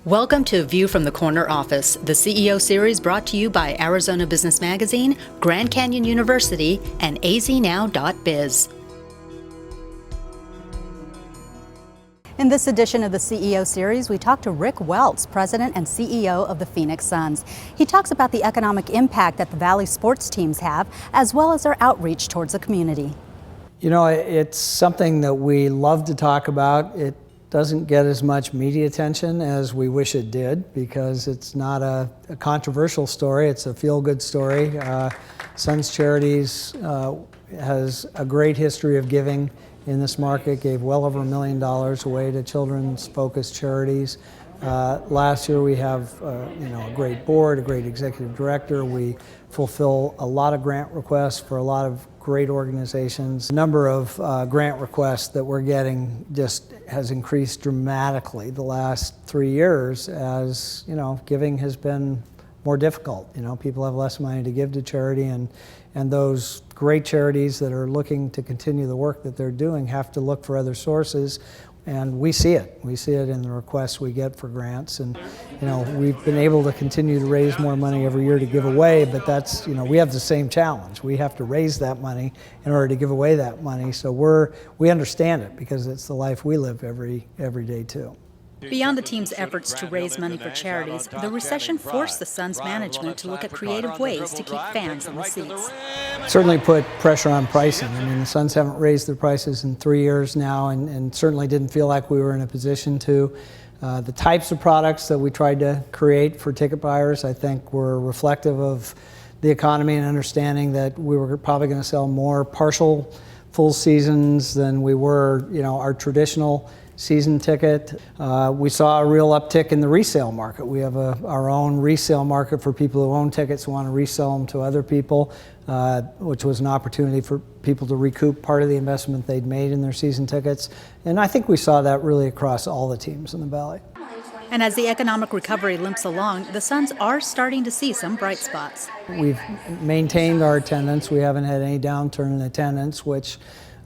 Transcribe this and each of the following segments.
Welcome to View from the Corner Office, the CEO series brought to you by Arizona Business Magazine, Grand Canyon University, and aznow.biz. In this edition of the CEO series, we talk to Rick Welts, President and CEO of the Phoenix Suns. He talks about the economic impact that the Valley sports teams have, as well as their outreach towards the community. You know, it's something that we love to talk about. It doesn't get as much media attention as we wish it did because it's not a controversial story. It's a feel-good story. Suns Charities has a great history of giving in this market, gave well over $1 million away to children's focused charities. Last year we have a great board, a great executive director. We fulfill a lot of grant requests for a lot of great organizations. The number of grant requests that we're getting just has increased dramatically the last 3 years as, giving has been more difficult. People have less money to give to charity, and those great charities that are looking to continue the work that they're doing have to look for other sources. And we see it. We see it in the requests we get for grants. And, we've been able to continue to raise more money every year to give away, but that's, we have the same challenge. We have to raise that money in order to give away that money. So we understand it because it's the life we live every day too. Beyond the team's efforts to raise money for charities, the recession forced the Suns management to look at creative ways to keep fans in the seats. Certainly put pressure on pricing. I mean, the Suns haven't raised their prices in 3 years now and certainly didn't feel like we were in a position to. The types of products that we tried to create for ticket buyers, I think, were reflective of the economy and understanding that we were probably going to sell more partial full seasons than we were, our traditional season ticket. We saw a real uptick in the resale market. We have our own resale market for people who own tickets who want to resell them to other people, which was an opportunity for people to recoup part of the investment they'd made in their season tickets. And I think we saw that really across all the teams in the Valley. And as the economic recovery limps along, the Suns are starting to see some bright spots. We've maintained our attendance. We haven't had any downturn in attendance, which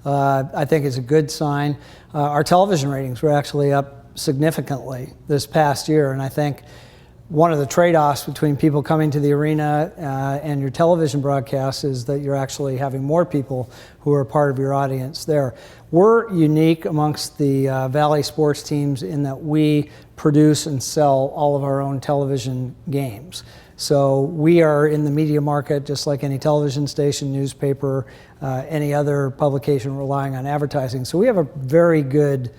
I think is a good sign. Our television ratings were actually up significantly this past year, and I think one of the trade-offs between people coming to the arena and your television broadcast is that you're actually having more people who are part of your audience there. We're unique amongst the Valley sports teams in that we produce and sell all of our own television games. So we are in the media market just like any television station, newspaper, any other publication relying on advertising. So we have a very good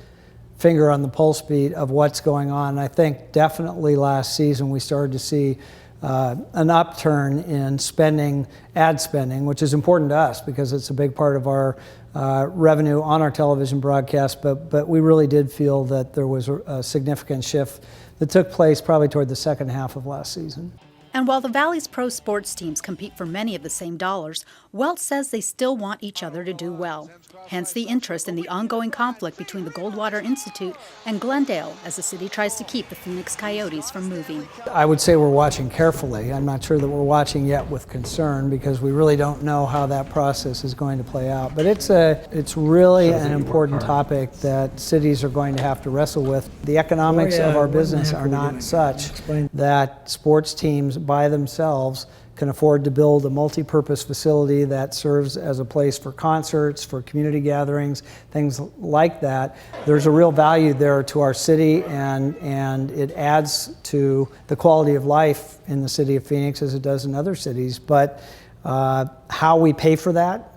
finger on the pulse beat of what's going on. I think definitely last season we started to see an upturn in spending, ad spending, which is important to us because it's a big part of our revenue on our television broadcast. But we really did feel that there was a significant shift that took place probably toward the second half of last season. And while the Valley's pro sports teams compete for many of the same dollars, Welts says they still want each other to do well. Hence the interest in the ongoing conflict between the Goldwater Institute and Glendale as the city tries to keep the Phoenix Coyotes from moving. I would say we're watching carefully. I'm not sure that we're watching yet with concern because we really don't know how that process is going to play out. But it's really an important topic that cities are going to have to wrestle with. The economics of our business are not such that sports teams by themselves can afford to build a multi-purpose facility that serves as a place for concerts, for community gatherings, things like that. There's a real value there to our city, and it adds to the quality of life in the city of Phoenix as it does in other cities. But how we pay for that,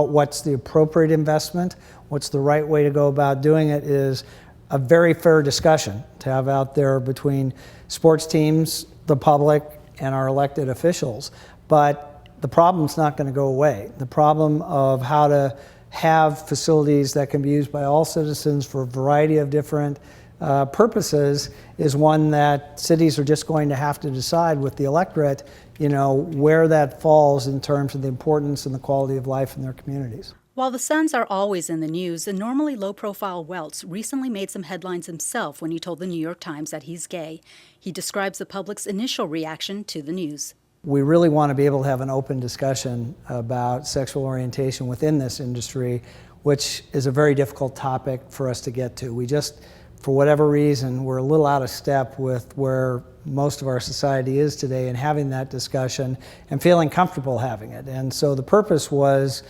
what's the appropriate investment, what's the right way to go about doing it is a very fair discussion to have out there between sports teams, the public, and our elected officials. But the problem's not going to go away. The problem of how to have facilities that can be used by all citizens for a variety of different purposes is one that cities are just going to have to decide with the electorate, where that falls in terms of the importance and the quality of life in their communities. While the Suns are always in the news, the normally low-profile Welts recently made some headlines himself when he told the New York Times that he's gay. He describes the public's initial reaction to the news. We really want to be able to have an open discussion about sexual orientation within this industry, which is a very difficult topic for us to get to. We just for whatever reason, we're a little out of step with where most of our society is today, and having that discussion and feeling comfortable having it. And so the purpose was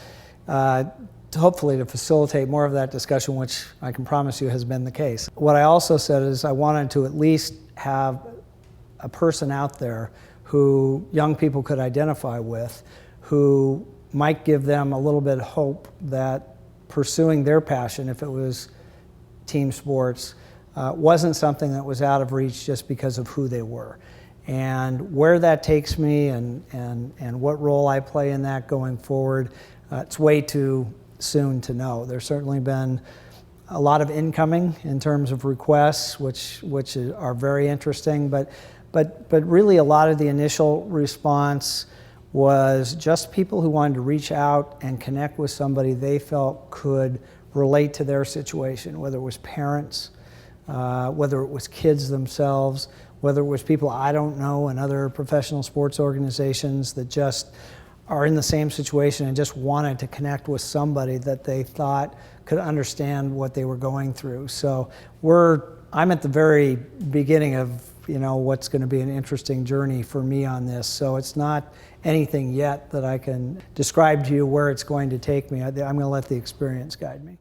hopefully to facilitate more of that discussion, which I can promise you has been the case. What I also said is I wanted to at least have a person out there who young people could identify with, who might give them a little bit of hope that pursuing their passion, if it was team sports, wasn't something that was out of reach just because of who they were. And where that takes me and what role I play in that going forward, it's way too soon to know. There's certainly been a lot of incoming in terms of requests, which are very interesting, but really a lot of the initial response was just people who wanted to reach out and connect with somebody they felt could relate to their situation, whether it was parents, whether it was kids themselves, whether it was people I don't know in other professional sports organizations that just are in the same situation and just wanted to connect with somebody that they thought could understand what they were going through. So I'm at the very beginning of what's going to be an interesting journey for me on this. So it's not anything yet that I can describe to you where it's going to take me. I'm going to let the experience guide me.